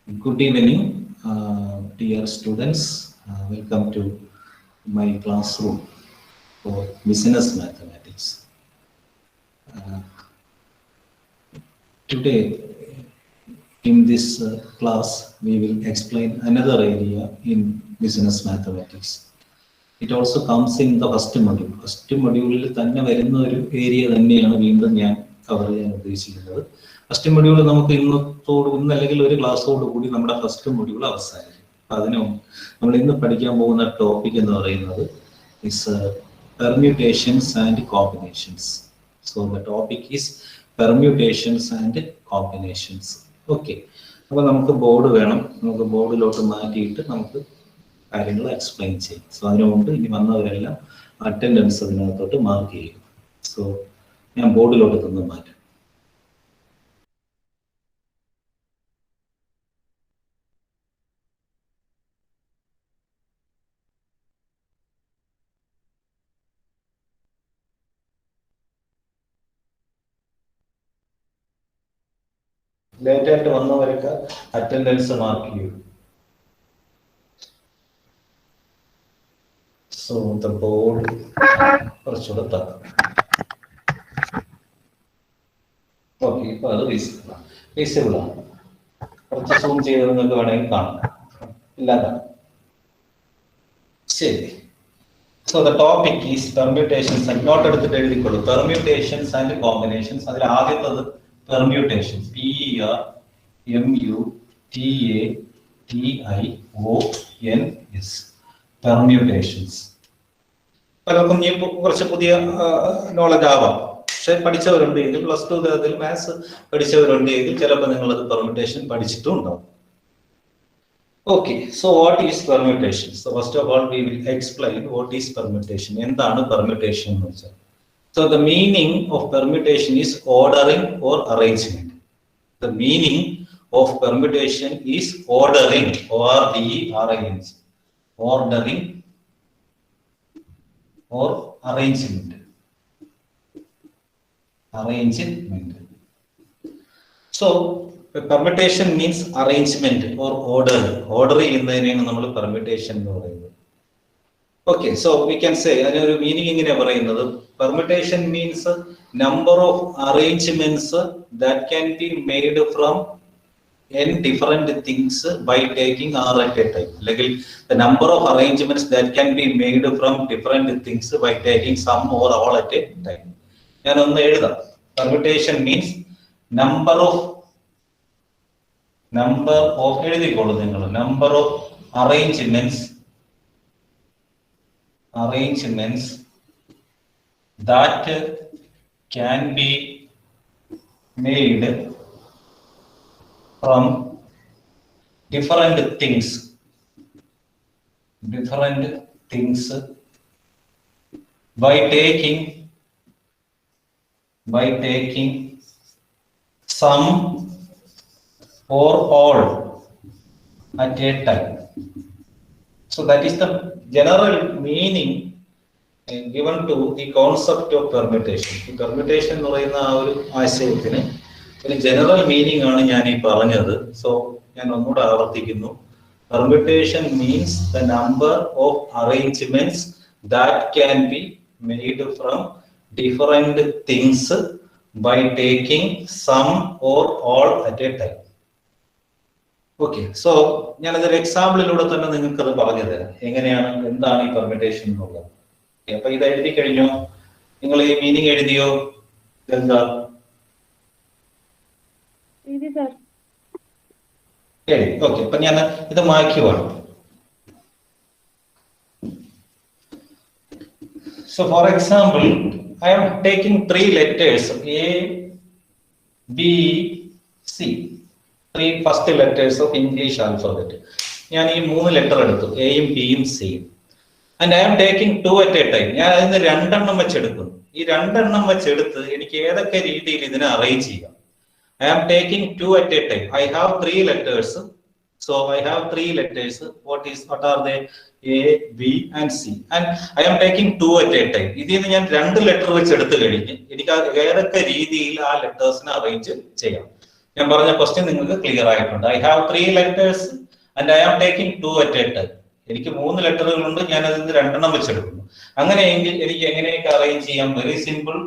Good evening, dear students. Welcome to my classroom for business mathematics. Today, in this class, we will explain another area in business mathematics. It also comes in the first module. First module തന്നെ വരുന്ന ഒരു area തന്നെയാണ് വീണ്ടും ഞാൻ cover ചെയ്യാൻ ഉദ്ദേശിക്കുന്നത്. First module നമുക്ക് ഇന്നല്ലെങ്കിൽ ഒരു ക്ലാസ്സോട് കൂടി നമ്മുടെ ഫസ്റ്റ് മൊഡ്യൂൾ അവസാനിക്കും. അതിന് നമ്മൾ ഇന്ന് പഠിക്കാൻ പോകുന്ന ടോപ്പിക് എന്ന് പറയുന്നത് is permutations and combinations. So the topic is permutations and combinations. Okay, അപ്പോൾ നമുക്ക് ബോർഡ് വേണം. നമുക്ക് ബോർഡിലോട്ട് മാറ്റിയിട്ട് നമുക്ക് കാര്യങ്ങൾ എക്സ്പ്ലെയിൻ ചെയ്യും. സോ അതിനുമുമ്പ് ഇനി വന്നവരെല്ലാം അറ്റൻഡൻസ് അതിനകത്തോട്ട് മാർക്ക് ചെയ്യും. സോ ഞാൻ ബോർഡിലോട്ട് തന്നെ മാറ്റാം. ലേറ്റ് ആയിട്ട് വന്നവരൊക്കെ അറ്റൻഡൻസ് മാർക്ക് ചെയ്യും. സോ ദ ബോർഡ് കുറച്ചുകൂടെ താക്കാം. ഓക്കെ, ഇപ്പൊ അത് വിസിബിൾ ആണ്. കുറച്ച് സൂം ചെയ്ത് നിങ്ങൾക്ക് വേണമെങ്കിൽ കാണാം. ഇല്ലാതെ ശരി. So the topic is permutations. Note എടുത്തിട്ട് എഴുതിക്കൊള്ളൂ. Permutations and combinations. അതിൽ ആദ്യത്തത് permutations. P-E-R-M-U-T-A-T-I-O-N-S. permutations. പലർക്കും ഈ കുറച്ച് പുതിയ നോളജ് ആവാം. പക്ഷെ പഠിച്ചവരുണ്ട് എങ്കിൽ പ്ലസ് 2 തലത്തിൽ മാത്സ് പഠിച്ചവരുണ്ട് എങ്കിൽ ചിലപ്പോൾ നിങ്ങളത് പെർമ്യൂട്ടേഷൻ പഠിച്ചിട്ടും ഉണ്ടാവും. Okay, so what is permutation? So first of all we will explain what is permutation. എന്താണ് പെർമ്യൂട്ടേഷൻ എന്ന് വെച്ചാൽ? So the meaning of permutation is ordering or arrangement. The meaning of permutation is ordering, O-R-D-E-R-I-N-G, ordering or arrangement. Arrangement. So permutation means arrangement or order. Order ചെയ്യുന്നതിനെയാണ് നമ്മൾ permutation എന്ന് പറയുന്നത്. Okay, so we can say അതിനൊരു meaning ഇങ്ങനെ പറയുന്നത്, permutation means number of arrangements that can be made from n different things by taking r at a time. Like the number of arrangements that can be made from different things by taking some or all at a time. ഞാൻ ഒന്ന് എഴുതാം. Permutation means number of എഴുതിക്കോളൂ നിങ്ങൾ. number of arrangements that can be made from different things by taking some or all at a time. So that is the general meaning given to the concept of permutation. ഈ permutation എന്ന് പറയുന്ന ആ ഒരു ആശയത്തിന് ഒരു general meaning ആണ് ഞാൻ ഈ പറഞ്ഞത്. സോ ഞാൻ ഒന്നുകൂടെ ആവർത്തിക്കുന്നു. Permutation means the number of arrangements that can be made from different things by taking some or all at a time. Okay, so ഞാനതൊരു എക്സാമ്പിളിലൂടെ തന്നെ നിങ്ങൾക്ക് അത് പറഞ്ഞു തരാം. എങ്ങനെയാണ്, എന്താണ് ഈ പെർമ്യൂട്ടേഷൻ എന്നുള്ളത്. അപ്പൊ ഇത് എഴുതി കഴിഞ്ഞോ? നിങ്ങൾ ഈ മീനിങ് എഴുതിയോ? എന്താ എഴുതി? ഓക്കെ, അപ്പൊ ഞാൻ ഇത് മായ്ക്കുവാണ്. So for example, I am taking 3 letters A, B, C. 3 first letters of English alphabet. ഞാൻ ഈ 3 ലെറ്റർ എടുത്തു, എയും ബിയും സിയും. And I am taking 2 at a time. ഞാൻ അതിന് 2 എണ്ണം വെച്ചെടുക്കുന്നു. ഈ 2 എണ്ണം വെച്ചെടുത്ത് എനിക്ക് ഏതൊക്കെ രീതിയിൽ ഇതിനെ അറേഞ്ച് ചെയ്യാം? I am taking 2 at a time. I have 3 letters. So I have 3 letters. What are they? A, B and C. And I am taking 2 at a time. ഇതിൽ നിന്ന് ഞാൻ 2 ലെറ്റർ വെച്ച് എടുത്തു കഴിഞ്ഞ് എനിക്ക് ഏതൊക്കെ രീതിയിൽ ആ ലെറ്റേഴ്സിനെ അറേഞ്ച് ചെയ്യാം ഞാൻ പറഞ്ഞ ക്വസ്റ്റ്യൻ നിങ്ങൾക്ക് ക്ലിയർ ആയിട്ടുണ്ട്. I have 3 letters and I am taking 2 at a time. എനിക്ക് 3 ലെറ്ററുകളുണ്ട്, ഞാൻ അതിൽ നിന്ന് 2 വെച്ചെടുക്കുന്നു. അങ്ങനെയെങ്കിൽ എനിക്ക് എങ്ങനെയൊക്കെ അറേഞ്ച് ചെയ്യാം? Very simple.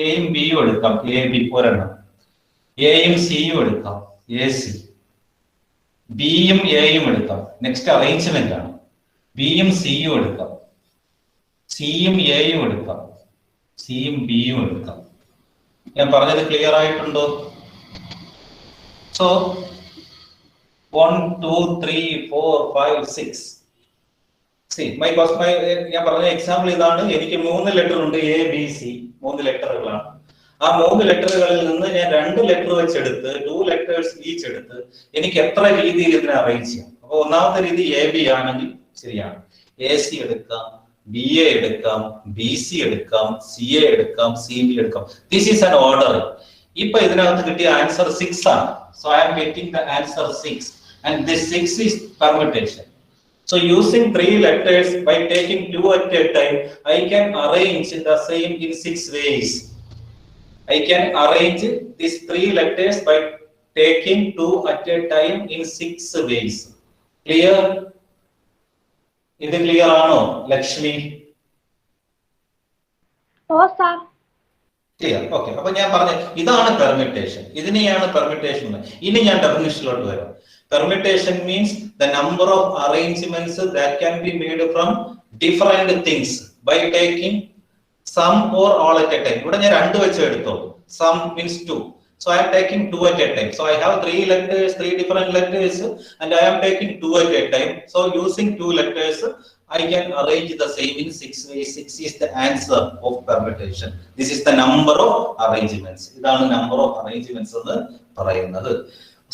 എയും ബിയും എടുക്കാം, എ ബി ഒരെണ്ണം. എയും സിയും എടുക്കാം, എ സി. ബിയും എയും എടുക്കാം, നെക്സ്റ്റ് അറേഞ്ച്മെന്റ് ആണ്. ബിയും സിയും എടുക്കാം, സിയും എയും എടുക്കാം, സിയും ബിയും എടുക്കാം. ഞാൻ പറഞ്ഞത് ക്ലിയർ ആയിട്ടുണ്ടോ? സോ 1 2 3 4 5 6. ഞാൻ പറഞ്ഞ എക്സാമ്പിൾ ഇതാണ്. എനിക്ക് 3 ലെറ്റർ ഉണ്ട്, എ ബി സി, 3 ലെറ്ററുകളാണ്. ആ 3 ലെറ്ററുകളിൽ നിന്ന് ഞാൻ 2 ലെറ്റർ വെച്ചെടുത്ത് 2 letters ഈച്ച് എടുത്ത് എനിക്ക് എത്ര രീതിയിൽ ഇതിനെ അറേഞ്ച് ചെയ്യാം? അപ്പൊ ഒന്നാമത്തെ രീതി എ ബി ആണെങ്കിൽ ശരിയാണ്. എ സി എടുക്കാം, ബി എ എടുക്കാം, ബി സി എടുക്കാം, സി എ എടുക്കാം, സി ബി എടുക്കാം. This is an order. ഇപ്പൊ ഇതിനകത്ത് കിട്ടിയ ആൻസർ 6 ആണ്. So I am getting the answer 6 and this 6 is permutation. So using 3 letters by taking 2 at a time, I can arrange the same in 6 ways. I can arrange these 3 letters by taking 2 at a time in 6 ways. Clear? ഇത് clear ആണോ Lakshmi? Clear. Okay. അപ്പൊ ഞാൻ പറഞ്ഞ ഇതാണ് permutation. ഇതിനെയാണ് permutation. ഇനി ഞാൻ ഡെഫിനിഷനിലോട്ട് വരാം. Permutation means the number of arrangements that can be made from different things by taking some or all at a time. ഇവിടെ ഞാൻ 2 വെച്ച് എടുത്തോ. Some means 2. So I am taking 2 at a time. So I have 3 letters, 3 different letters, and I am taking 2 at a time. So using 2 letters, I can arrange the same in 6 ways. 6 is the answer of permutation. This is the number of arrangements. ഇതാണ് number of arrangements എന്ന് പറയുന്നത്.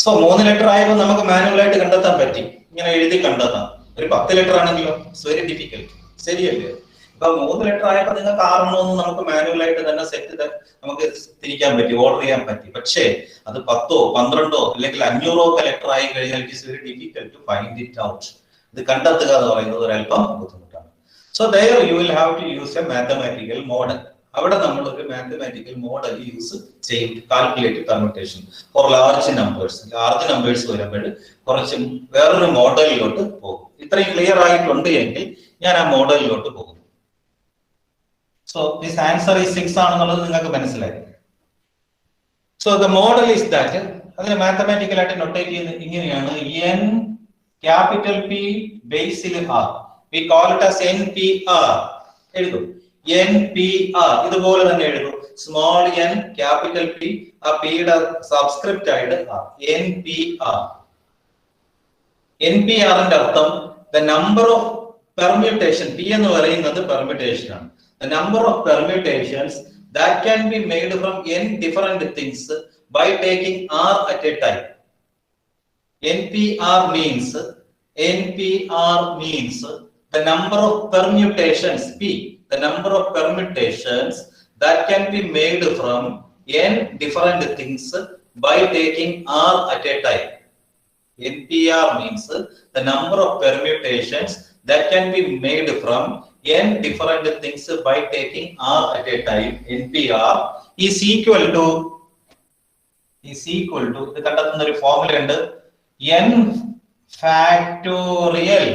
So 3 letter ആയപ്പോൾ നമുക്ക് manual ആയിട്ട് കണ്ടെത്താൻ പറ്റി. ഇങ്ങനെ എഴുതി കണ്ടെത്താം. ഒരു 10 ലെറ്റർ ആണെങ്കിലോ ഇറ്റ്സ് വെരി ഡിഫിക്കൽട്ട്. ശരിയല്ലേ? ഇപ്പൊ 3 ലെറ്റർ ആയപ്പോൾ നിങ്ങൾക്ക് 6 നമുക്ക് മാനുവൽ ആയിട്ട് തന്നെ സെറ്റ് നമുക്ക് തിരിക്കാൻ പറ്റി, ഓർഡർ ചെയ്യാൻ പറ്റി. പക്ഷേ അത് 10 12 അല്ലെങ്കിൽ 500 ലെറ്റർ ആയി കഴിഞ്ഞാൽ it is very difficult to find it out. ഇത് കണ്ടെത്തുക എന്ന് പറയുന്നത് ഒരല്പം ബുദ്ധിമുട്ടാണ്. So there you will have to use a mathematical model. അവിടെ നമ്മൾ ഒരു മാത്തമാറ്റിക്കൽ മോഡൽ യൂസ് ചെയ്യും, calculate permutation for large numbers. Large numbers വരുമ്പോൾ കുറച്ച് വേറൊരു മോഡലിലോട്ട് പോകും. ഇത്രയും ക്ലിയർ ആയിട്ടുണ്ട് എങ്കിൽ ഞാൻ ആ മോഡലിലോട്ട് പോകും. സോ ദിസ് ആൻസർ ഈസ് 6 ആണെന്നുള്ളത് നിങ്ങൾക്ക് മനസ്സിലായി. So the model is that, അതിനെ മാത്തമാറ്റിക്കൽ ആയിട്ട് നൊട്ടേറ്റ് ചെയ്യുന്നത് ഇങ്ങനെയാണ്. എൻ ക്യാപിറ്റൽ പി ബേസിൽ R, we call it as NPR. എഴുതും NPR. ഇതുപോലെ തന്നെ എഴുതും. സ്മോൾ n ക്യാപിറ്റൽ പി, ആ പിയുടെ സബ്സ്ക്രിപ്റ്റ് ആയിട്ട് NPR. NPRന്റെ അർത്ഥം the number of permutation. P എന്ന് പറയുന്നത് പെർമ്യൂട്ടേഷൻ ആണ്. The number of permutations that can be made from n different things by taking r at a time. NPR means the number of permutations, P, the number of permutations that can be made from n different things by taking r at a time. NPR means the number of permutations that can be made from n different things by taking r at a time. NPR is equal to ഇത് കണ്ടെത്തുന്ന ഒരു formula ഉണ്ട്. n factorial.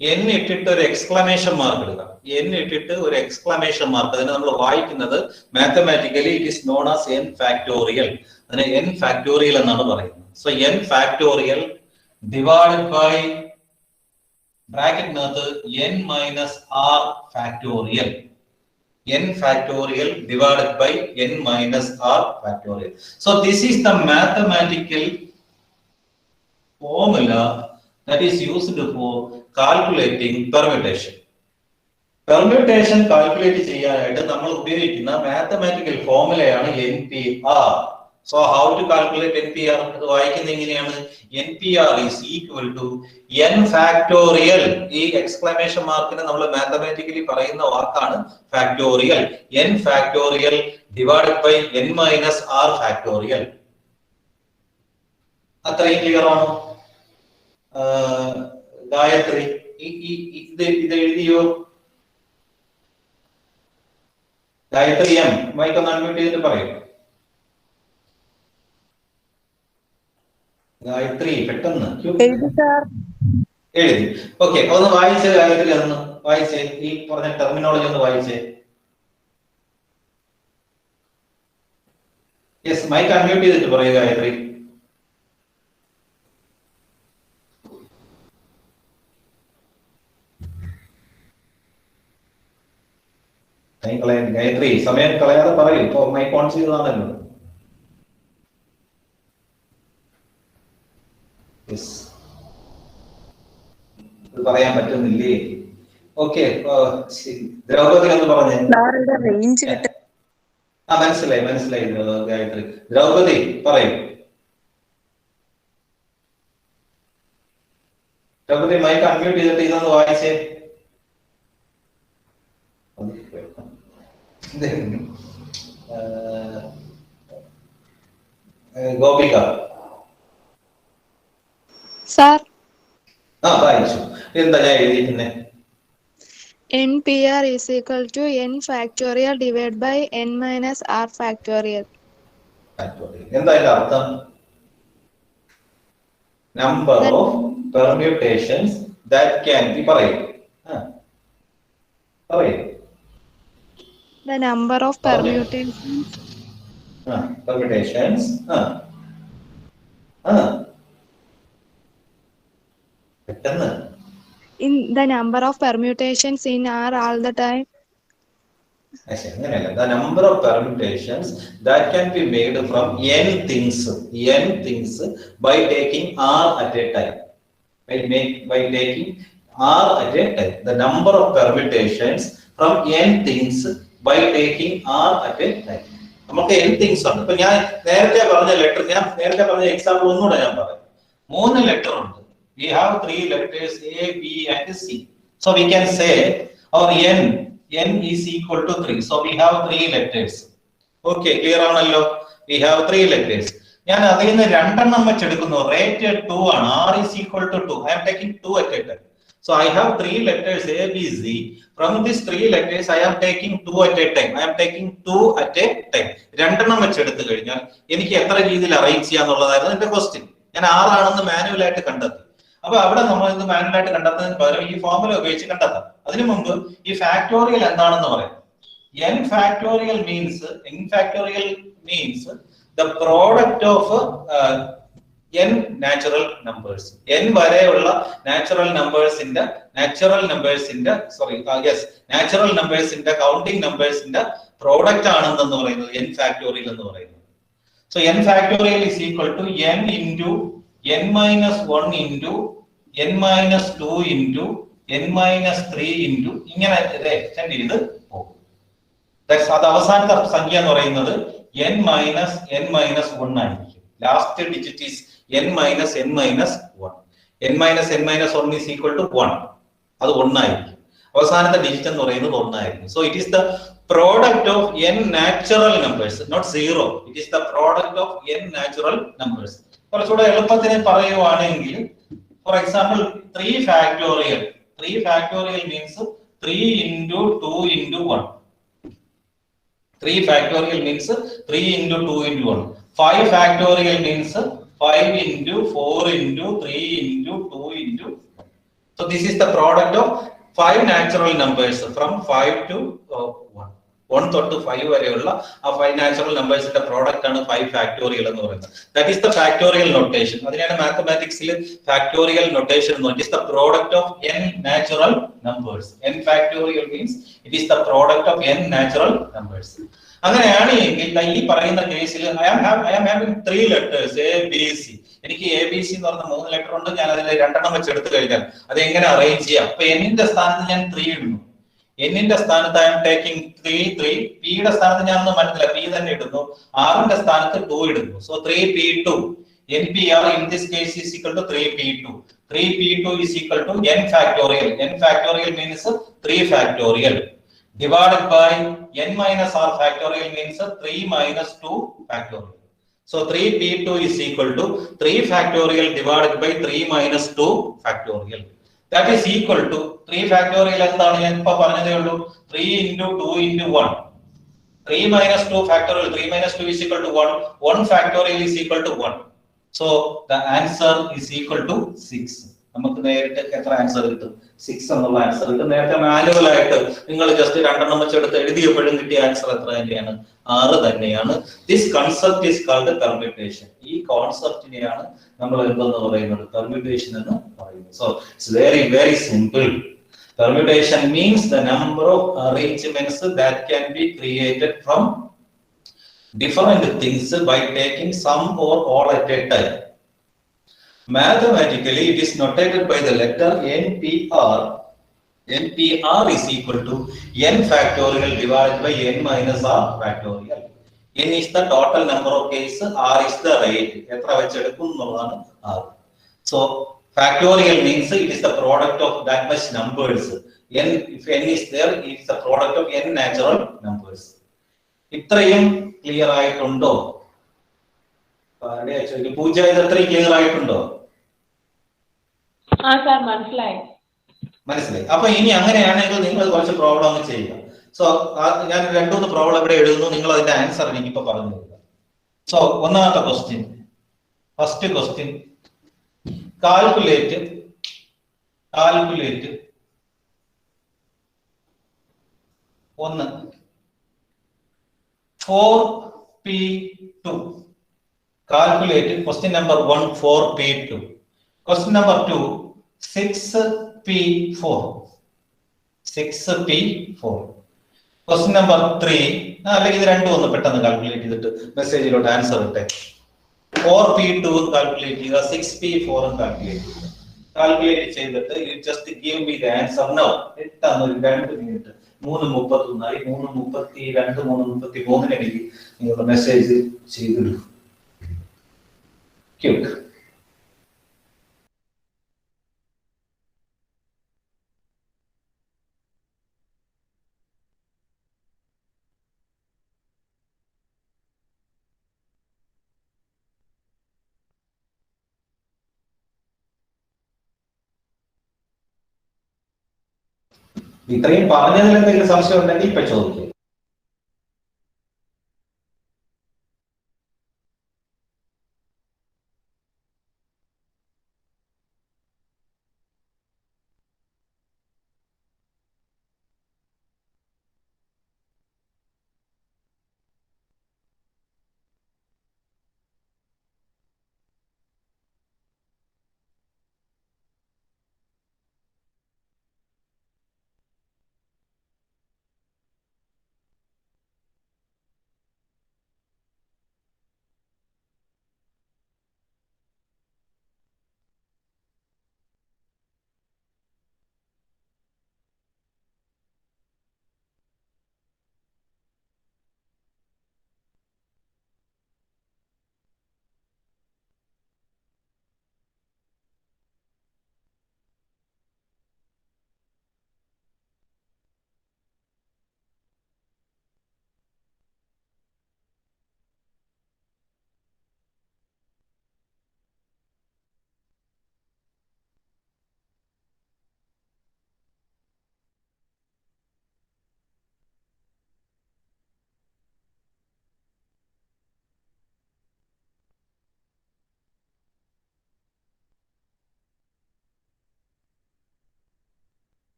n ഇട്ടിട്ട് ഒരു exclamation mark എടുക്കുക. n ഇട്ടിട്ട് ഒരു exclamation mark. അതിനെ നമ്മൾ വായിക്കുന്നത് mathematically it is known as n factorial. അതിനെ n factorial എന്നാണ് പറയുന്നത്. So n factorial divided by ബ്രാക്കറ്റിനകത്ത് n minus r factorial. n factorial divided by n minus r factorial. So this is the mathematical formula that is used for calculating permutation. Permutation calculate ചെയ്യാനായിട്ട് നമ്മൾ ഉപയോഗിക്കുന്ന mathematical ഫോർമുലയാണ് NPR. So how to calculate NPR? അത് വായിക്കുന്നത് എങ്ങനെയാണ്? NPR is equal to n factorial. ഈ exclamation മാർക്കിനെ നമ്മൾ mathematically പറയുന്ന വാക്കാണ് factorial. n factorial divided by n minus r factorial. അത്രയും ക്ലിയർ ആണോ? ഗായത്രി ഇത് എഴുതിയോ? ഗായത്രി എം മൈക്ക് ഒന്ന് അൺമ്യൂട്ട് ചെയ്തിട്ട് പറയും. ഗായത്രി പെട്ടെന്ന് എഴുതി. ഓക്കെ, ഒന്ന് വായിച്ചേ ഗായത്രി, ഒന്ന് വായിച്ചേ, ഈ പറഞ്ഞ ടെർമിനോളജി ഒന്ന് വായിച്ചേ. യെസ്, മൈക്ക് അൺമ്യൂട്ട് ചെയ്തിട്ട് പറയുക ഗായത്രി. ഗായത്രി സമയം കളയാതെ പറയും. ഇപ്പൊ മൈക്ക് ഓൺ ചെയ്തതാണല്ലോ. പറയാൻ പറ്റുന്നില്ലേ? ഓക്കെ, ദ്രൗപദി എന്ന് പറഞ്ഞേ. മനസ്സിലായി ഗായത്രി. ദ്രൗപദി പറയും. ദ്രൗപദി മൈക്ക് അൺമ്യൂട്ട് ചെയ്തിട്ട് ഇതൊന്ന് വായിച്ചേ. ഗോപിക സാർ വായിച്ചു. എന്താ ഞാൻ എഴുതിയിരിക്കുന്നത്? NPR is equal to n factorial divided by n minus r factorial. എന്താ അതിന്റെ അർത്ഥം? Number of permutations that can B പറയും. The number of permutations. Permutations. In the number of permutations in R all the time. The number of permutations that can be made from n things by taking R at a time. By taking R at a time. The number of permutations from n things by taking R at a time. നമുക്ക് n things ഉണ്ട്. ഇപ്പൊ ഞാൻ നേരത്തെ പറഞ്ഞ example ഒന്നുകൂടെ ഞാൻ പറയാം. 3 letter ഉണ്ട്. We have 3 letters A, B and C. So we can say our n is equal to 3. So we have 3 letters. Okay, clear ആണല്ലോ? We have 3 letters. ഞാൻ അതിൽ നിന്ന് 2 എണ്ണം വെച്ചെടുക്കുന്നു. Rate 2 ആണ്. R is equal to 2. I am taking 2 at a time. So I have 3 letters A, B, C. From these 3 letters I am taking 2 at a time. I am taking 2 at a time. 2 എണ്ണം വെച്ചെടുത്തു കഴിഞ്ഞാൽ എനിക്ക് എത്ര രീതിയിൽ arrange ചെയ്യാന്നുള്ളതായിരുന്നു എന്റെ question. ഞാൻ 6 ആണെന്ന് manual ആയിട്ട് കണ്ടെത്തി. അപ്പൊ അവിടെ നമ്മൾ ഇത് മാനുവൽ ആയിട്ട് കണ്ടെത്തുന്നതിന് പകരം ഈ ഫോർമുല ഉപയോഗിച്ച് കണ്ടെത്താം. അതിനു മുമ്പ് ഈ ഫാക്ടോറിയൽ എന്താണെന്ന് പറയാം. n factorial means the product of n natural numbers. n വരെയുള്ള natural numbersന്റെ counting numbersന്റെ product ആണെന്ന് പറയുന്നത് n factorial എന്ന് പറയുന്നത്. So n factorial is equal to n into n minus 1 into n minus 2 into n minus 3 into ഇങ്ങനെ extend ചെയ്ത് പോകും. അത് അവസാനത്തെ സംഖ്യ എന്ന് പറയുന്നത് n minus 1 ആയിരിക്കും. Last digit is n minus 1. n minus 1 is equal to 1. അത് 1 ആയിരിക്കും. അവസാനത്തെ ഡിജിറ്റ് എന്ന് പറയുന്നത് 1 ആയിരിക്കും. So it is the product of n natural numbers, not 0. It is the product of n natural numbers. കുറച്ചുകൂടെ എളുപ്പത്തിന് പറയുവാണെങ്കിൽ, for example, 3 factorial means 3 into 2 into 1. 3 factorial means 3 into 2 into 1. 5 factorial means 5 into 4 into 3 into 2 into 1. So this is the product of 5 natural numbers from 5 to 1. 1 തൊട്ട് 5 വരെയുള്ള ആ 5 natural നമ്പേഴ്സിന്റെ product ആണ് 5 factorial എന്ന് പറയുന്നത്. That is the factorial notation. അതിനാണ് മാത്തമാറ്റിക്സിൽ factorial notation എന്ന് പറയുന്നത്. It is the product of n natural numbers. n factorial means it is the product of n natural numbers. അങ്ങനെയാണ് എങ്കിൽ ഈ പറയുന്ന കേസിൽ I am having 3 letters A, B, C. എനിക്ക് A, B, C എന്ന് പറഞ്ഞ 3 ലെറ്റർ ഉണ്ട്. ഞാൻ അതിൽ 2 എണ്ണം വെച്ച് എടുത്തു കഴിഞ്ഞാൽ അത് എങ്ങനെ അറേഞ്ച് ചെയ്യാം? അപ്പൊ n-ന്റെ സ്ഥാനത്ത് ഞാൻ 3 ഇടുന്നു. n-ന്റെ സ്ഥാനത്ത് I am taking 3. P-യുടെ സ്ഥാനത്ത് ഞാൻ ഒന്നും മാറ്റുന്നില്ല, P തന്നെ ഇടുന്നു. R-ന്റെ സ്ഥാനത്ത് 2 ഇടുന്നു. So 3P2. NPR in this case is equal to 3P2. 3P2 is equal to n factorial. n factorial means 3 factorial divided by n minus r factorial means 3 minus 2 factorial. So 3P2 is equal to 3 factorial divided by 3 minus 2 factorial. That is equal to 3 factorial എന്താണ് ഞാൻ ഇപ്പോൾ പറഞ്ഞതേ ഉള്ളൂ. 3 into 2 into 1. 3 minus 2 factorial. 3 minus 2 is equal to 1. 1 factorial is equal to 1. So the answer is equal to 6. നമുക്ക് നേരിട്ട് എത്ര answer കിട്ടും? 6 എന്നുള്ള ആൻസർ കിട്ടും. നേരത്തെ മാനുവൽ ആയിട്ട് നിങ്ങൾ ജസ്റ്റ് രണ്ടെണ്ണം വെച്ചെടുത്ത് എഴുതിയപ്പോഴും കിട്ടിയ ആൻസർ എത്ര തന്നെയാണ്? 6 തന്നെയാണ്. This concept is called permutation. ഈ കോൺസെപ്റ്റിനെയാണ് നമ്മൾ എന്തെന്ന് പറയുന്നത്? പെർമ്യൂട്ടേഷൻ എന്ന് പറയുന്നത്. So it's very very simple. Permutation means the number of arrangements that can be created from different things by taking some or all at a time. Mathematically, it is notated by the letter NPR. NPR is equal to n factorial divided by n minus r factorial. N is the total number of cases, r is the rate. എത്ര വെച്ചെടുക്കും എന്നുള്ളതാണ് r. So factorial means it is the product of that much numbers. N, if n is there, it is the product of n natural numbers. ഇത്രയും clear ആയിട്ടുണ്ടോ? പൂജ ഇത് അത്രയും clear ആയിട്ടുണ്ടോ? മനസ്സിലായി. അപ്പൊ ഇനി അങ്ങനെയാണെങ്കിൽ നിങ്ങൾ കുറച്ച് പ്രോബ്ലം അങ്ങ് ചെയ്യുക. സോ ഞാൻ 2-3 പ്രോബ്ലം ഇവിടെ എഴുതുന്നു, നിങ്ങൾ അതിന്റെ ആൻസർ എനിക്കിപ്പോ പറഞ്ഞു തരിക. സോ ഒന്നാമത്തെ question, first question, calculate 1 4p2. Calculate question number 1 4p2. Question number 2 6p4. Question number 3 അല്ലെങ്കിൽ ഇത് രണ്ടും ഒന്ന് പെട്ടെന്ന് കാൽക്കുലേറ്റ് ചെയ്തിട്ട് മെസ്സേജിലോട്ട് ആൻസർ ഇട്ടേ. 4p2 കാൽക്കുലേറ്റ് ചെയ്യുക, 6p4 കാൽക്കുലേറ്റ് ചെയ്യുക. കാൽക്കുലേറ്റ് ചെയ്തിട്ട് you just give me the answer now. പെട്ടെന്ന് ഒരു 2 മിനിറ്റ്. 3:31 3:32 3:33 എനിക്ക് നിങ്ങളുടെ മെസ്സേജ് ചെയ്തിടും. ക്യൂക്ക്. ഇത്രയും പറഞ്ഞതിൽ എന്തെങ്കിലും സംശയം ഉണ്ടെങ്കിൽ ഇപ്പൊ ചോദിക്കും.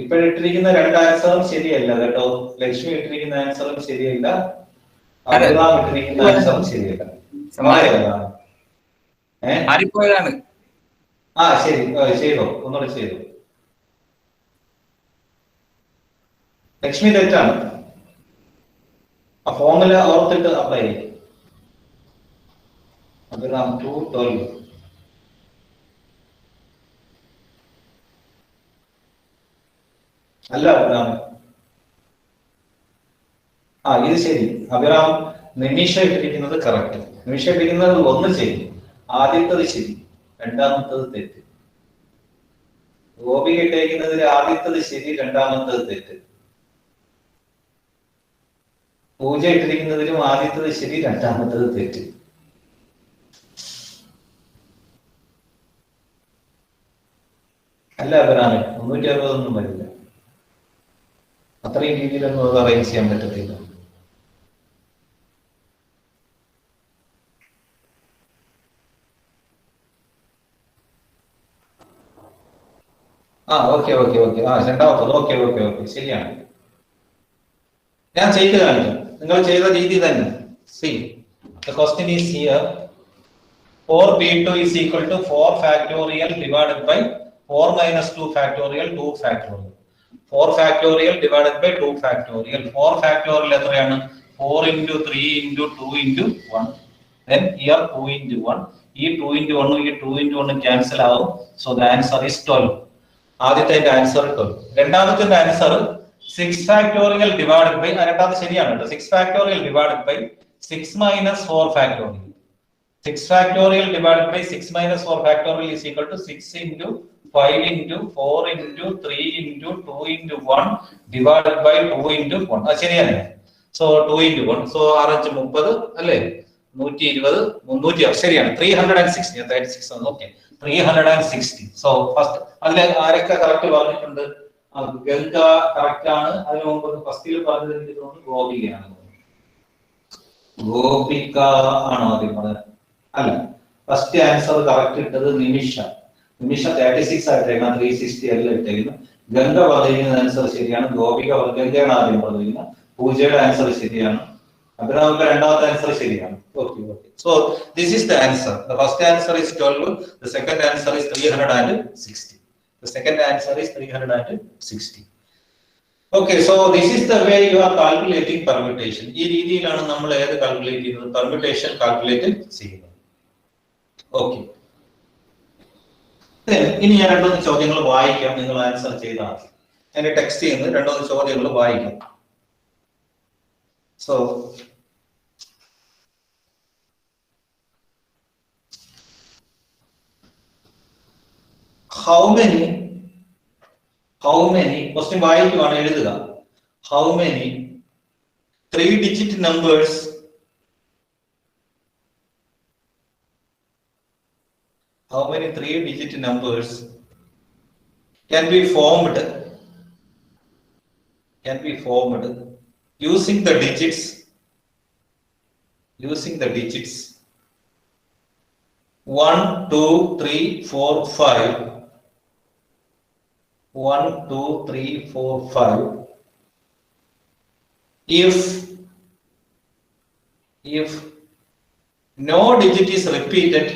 ഇപ്പോഴിട്ടിരിക്കുന്ന 2 ആൻസറും ശരിയല്ല കേട്ടോ. ലക്ഷ്മി ഇട്ടിരിക്കുന്ന ആൻസറും ശരിയല്ല, അബ്ദുറഹ്മാൻ ഇട്ടിരിക്കുന്ന ആൻസറും ശരിയല്ല. ആ ശരി, ചെയ്തോ, ഒന്നുകൂടെ ചെയ്തോ. ലക്ഷ്മി തെറ്റാണ്. ആ ഫോർമുല ഓർത്തിട്ട് അപ്ലൈ ചെയ്യും. അബ്ദുറഹ്മാൻ 212. അല്ല അഭിറാം, ഇത് ശരി. അഭിറാം നിമിഷ ഇട്ടിരിക്കുന്നത് കറക്റ്റ്. നിമിഷ ഇട്ടിരിക്കുന്നത് 1 ശരി, ആദ്യത്തത് ശരി, രണ്ടാമത്തത് തെറ്റ്. ഗോപി ഇട്ടിരിക്കുന്നതിൽ ആദ്യത്തത് ശരി, രണ്ടാമത്തത് തെറ്റ്. പൂജ ഇട്ടിരിക്കുന്നതിലും ആദ്യത്തത് ശരി, രണ്ടാമത്തത് തെറ്റ്. അല്ല അഭിറാമേ, 360 വരില്ല. അത്രയും രീതിയിലൊന്നും അത് അറേഞ്ച് ചെയ്യാൻ പറ്റത്തില്ല. ഓക്കെ രണ്ടാമത്തത് ഓക്കെ ശരിയാണ്. ഞാൻ ചെയ്ത് കാണിക്കാം. നിങ്ങൾ ചെയ്ത രീതി തന്നെ. C the question is here 4b2 is equal to 4 factorial divided by 4 minus 2 factorial 2 factorial 4 factorial divided by 2 factorial 4 factorial എത്രയാണ് 4 into 3 into 2 into 1 then here 2 into 1 ഈ 2 into 1 ഈ 2 into 1 cancel ആവും. So the answer is 12. ആദ്യത്തെ answer 12. രണ്ടാമത്തെ answer 6 factorial divided by രണ്ടാമത്തെ ശരിയാണ് കേട്ടോ 6 factorial divided by 6 minus 4 factorial 6 factorial divided by 6 minus 4 factorial is equal to 6 into 5 into 4 into 3 into 2 into 1 divided by 2 into 1. അത് ശരിയാണ്. So 2 into 1. So 6 30 അല്ലേ 120 300 ശരിയാണ് 360 36 ആണ്. ഓക്കെ 360. So ഫസ്റ്റ് അതിലെ ആരൊക്കെ കറക്റ്റ് പറഞ്ഞിട്ടുണ്ട്? ഗംഗ കറക്റ്റ് ആണ്. അതിന് മുമ്പ് ഫസ്റ്റിൽ പറഞ്ഞത് എനിക്ക് തോന്നുന്നു ഗോപികയാണ്. ഗോപിക ആണോ ആദ്യം പറഞ്ഞത്? അല്ല, ഫസ്റ്റ് ആൻസർ കറക്റ്റ് ഇട്ടത് നിമിഷ 36 ആയിട്ടേക്കണം 360 അല്ല ഇട്ടേക്കുന്നു. ഗംഗ പറഞ്ഞിരിക്കുന്ന ആൻസർ ശരിയാണ്. ഗോപിക ഗംഗയാണ് ആദ്യം പറഞ്ഞിരിക്കുന്നത്. പൂജയുടെ ആൻസർ ശരിയാണ്. അഭിരാമിന്റെ രണ്ടാമത്തെ ആൻസർ ശരിയാണ്. Okay so this is the answer. The first answer is 12. The second answer is 360. The second answer is 360. Okay, so this is the way you are calculating permutation. ഈ രീതിയിലാണ് നമ്മൾ ഏത് കാൽക്കുലേറ്റ് ചെയ്യുന്നത്? Permutation calculate ചെയ്യുന്നത്. Okay, ഇനി ഞാൻ രണ്ടൊന്ന് ചോദ്യങ്ങൾ വായിക്കാം, നിങ്ങൾ ആൻസർ ചെയ്താൽ. ഞാൻ ടെക്സ്റ്റ് ചെയ്യുന്നത് രണ്ടൊന്ന് ചോദ്യങ്ങൾ വായിക്കാം. സോ how many question വായിക്കുവാണ് എഴുതുക. How many 3-digit numbers can be formed using the digits 1 2 3 4 5 1 2 3 4 5 if no digit is repeated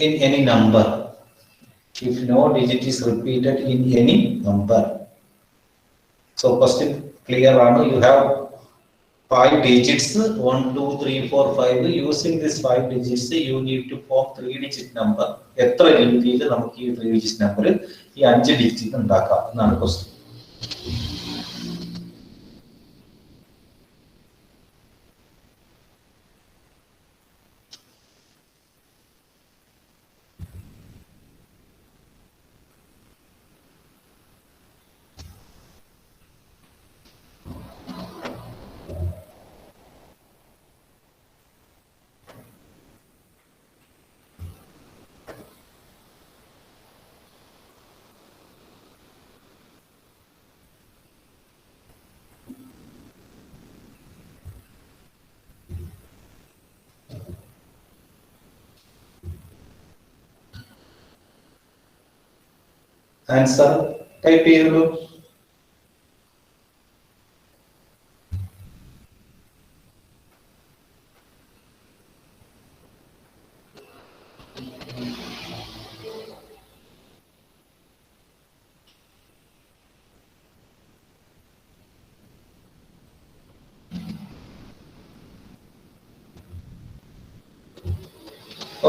in any number. If no digit is repeated in any number. So question clear ആണ്. You have 5 digits 1 2 3 4 5. Using this 5 digits you need to form 3-digit number. എത്ര രീതിയിൽ നമുക്ക് ഈ 3-digit number ഈ 5 digit ഉണ്ടാക്കാം എന്നാണ് question. Answer type ചെയ്തോളൂ.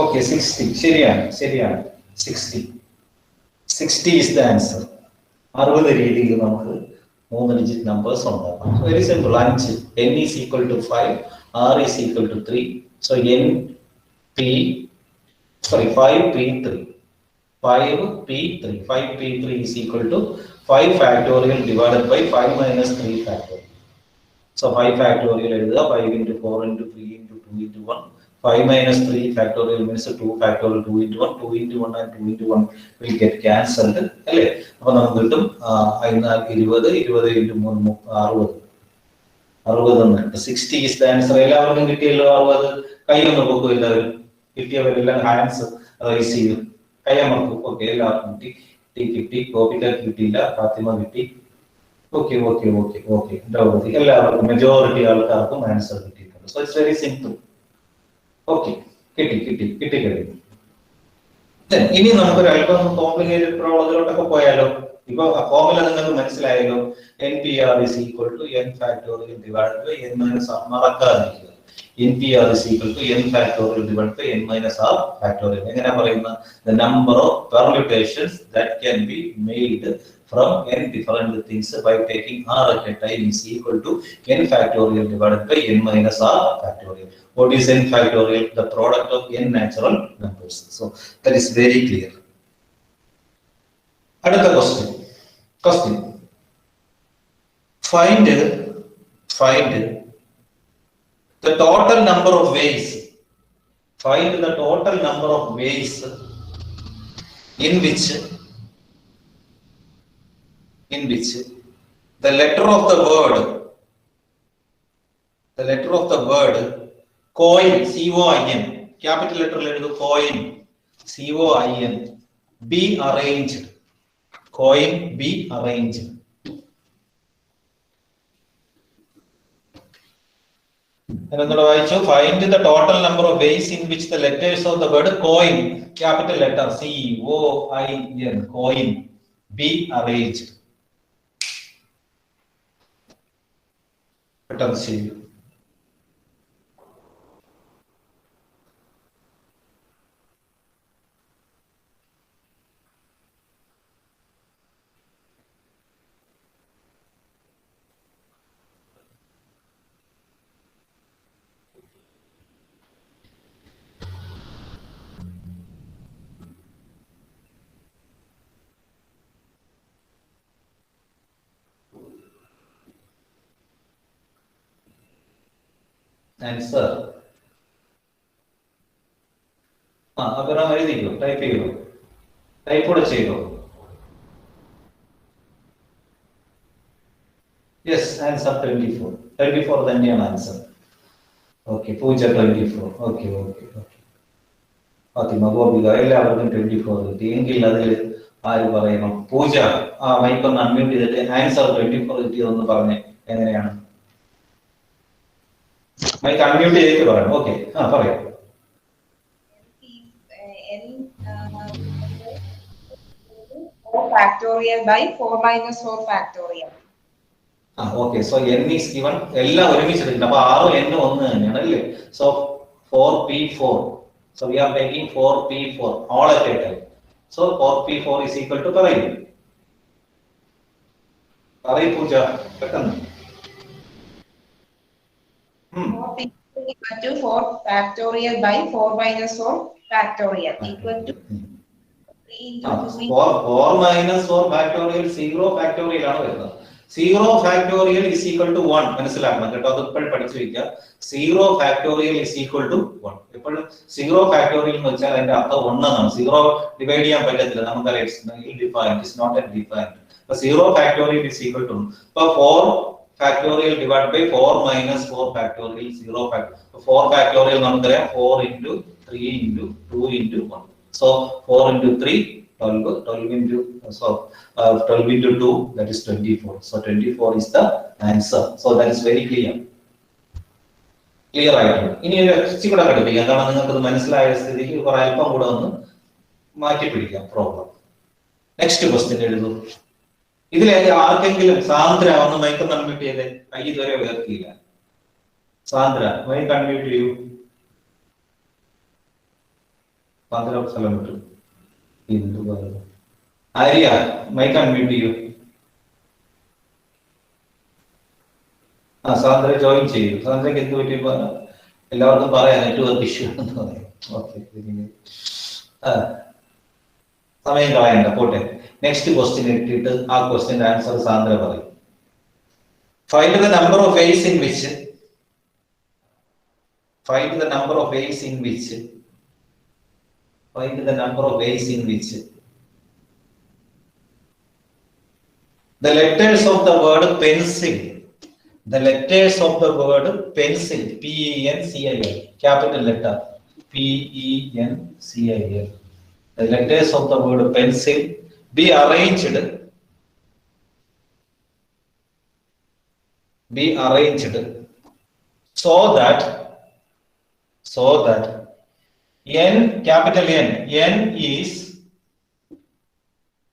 Okay 60 ശരിയാണ് 60 is the answer. 60 രീതിയിൽ നമുക്ക് 3-digit numbers ഉണ്ടാക്കാം. Very simple. 5 n is equal to 5, r is equal to 3. So 5p3 is equal to 5 factorial divided by 5 minus 3 factorial. So 5 factorial എഴുതുക. 5 into 4 into 3 into 2 into 1 5 minus 3 factorial means 2 factorial, 2 into 1, 2 into 1 and 2 into 1 will get cancelled. അല്ലേ? അപ്പോൾ നമുക്ക് കിട്ടും 20 into 3 60 60 is the answer. എല്ലാവർക്കും കിട്ടിയല്ലോ 60. കൈയൊന്ന് പൊക്കും എല്ലാവരും. കിട്ടിയവരെല്ലാം ഹാൻഡ്സ് റൈസ് ചെയ്യും. കൈയമർക്കും. ഓക്കെ, എല്ലാവർക്കും കിട്ടി. കോപ്പിക്കാർ കിട്ടിയില്ല, ഫാത്തിമ കിട്ടി. ഓക്കെ. എല്ലാവർക്കും മെജോറിറ്റി ആൾക്കാർക്കും ആൻസർ കിട്ടിയിട്ടുണ്ട്. So it's very simple. Okay, കിട്ടി കഴിഞ്ഞു. ഇനി നമുക്കൊരു അല്പം കോംപ്ലിക്കേറ്റഡ് പ്രോബ്ലത്തിലോട്ടൊക്കെ പോയാലോ. ഇപ്പൊ ഫോർമുല നിങ്ങൾക്ക് മനസ്സിലായല്ലോ. NPR is equal to n factorial divided by n minus r. മറക്കാതിരിക്കുക. NPR is equal to n factorial divided by n minus r factorial. എങ്ങനെ പറയുന്ന the number of permutations that can be made from n different things by taking r at a time is equal to n factorial divided by n minus r factorial. What is n factorial? The product of n natural numbers. So that is very clear. Another question. Find the total number of ways. Find the total number of ways in which the letter of the word coin, COIN, capital letter coin, COIN, be arranged. Coin be arranged. Find the total number of ways in which the letters of the word coin, capital letter COIN, coin, be arranged. See. Answer. Abhiram എഴുതിക്കോ, type ചെയ്യോ, type കൂടെ ചെയ്തോ. Yes, answer 24 തന്നെയാണ് answer. Okay, പൂജ 24. Okay. Fathima, Gopika, എല്ലാവർക്കും 24 കിട്ടി. എങ്കിൽ അതിൽ ആര് പറയണം? പൂജ, മൈക്കൊന്ന് അൺമ്യൂട്ട് ചെയ്തിട്ട് ആൻസർ 24 കിട്ടിയതെന്ന് പറഞ്ഞേ. എങ്ങനെയാണ്? മൈക്ക് അൺമ്യൂട്ട് ചെയ്തിട്ട് പറയാം. ഓക്കെ, പറയാം. factorial by 4 minus 4 factorial. Okay, so n is given. എല്ലാം ഒരുമിച്ച് എടുക്കണം. അപ്പോൾ r n ഒന്ന് തന്നെയാണ് അല്ലേ? So 4p4. So we are taking 4p4 all at a time. So 4p4 is equal to പറയൂ പൂജ പെട്ടെന്ന്. 4p4 equal to 4 factorial by 4 minus 4 factorial equal to 3 into 2. 4 minus 4 factorial 0 factorial ആണ് വരുന്നത്. 0 factorial is equal to 1. മനസ്സിലാക്കണം കേട്ടോ, അത് ഇപ്പോൾ പഠിച്ചു വെക്കുക. 0 factorial is equal to 1. എപ്പോഴും 0 factorial എന്ന് വെച്ചാൽ അതിന്റെ അർത്ഥം 1 എന്നാണ്. 0 ഡിവൈഡ് ചെയ്യാൻ പറ്റത്തില്ല, നമുക്കറിയാം. It's not defined. അപ്പോൾ 0 factorial is equal to 1. അപ്പോൾ 4 factorial divided by 4 minus 4 factorial 0 factorial. 4 factorial നമുക്കറിയാം 4 into 3 into 2 into 1. So 4 into 3 12 into 2, that is 24. So 24 is the answer. So that is very clear ആയിട്ടുണ്ട്. ഇനി ഒരു exercise കൂടെ പഠിപ്പിക്കാം, കാരണം നിങ്ങൾക്ക് മനസ്സിലായ സ്ഥിതിക്ക് കുറെ അല്പം കൂടെ ഒന്ന് മാറ്റി പിടിക്കാം പ്രോബ്ലം. Next question എഴുതൂ. ഇതിലെ ആർക്കെങ്കിലും സാന്ദ്ര ഒന്ന് മൈക്ക് അൺമ്യൂട്ട് ചെയ്തേ, കൈ ഇതുവരെ ഉയർത്തിയില്ല. സാന്ദ്ര മൈക്ക് അൺമ്യൂട്ട് ചെയ്യൂ. സാന്ദ്ര സ്ഥലം വിട്ടു. ആര്യ മൈക്ക് അൺമ്യൂട്ട് ചെയ്യൂ. സാന്ദ്ര ജോയിൻ ചെയ്യൂ. സാന്ദ്രക്ക് എന്ത് പറ്റി എല്ലാവർക്കും പറയാം, നെറ്റ്വർക്ക് ഇഷ്യൂ എന്ന് പറയാം. ഓക്കെ, സമയം കളയണ്ട, പോട്ടെ. നെക്സ്റ്റ് ക്വസ്റ്റ്യൻ ഇട്ടിട്ട് ആ ക്വസ്റ്റ്യന്റെ ആൻസർ സാന്ദ്ര പറയും. Find the number of ways in which find the number of ways in which the letters of the word pencil, PENCIL, capital letter PENCIL, the letters of the word pencil be arranged so that N, capital N is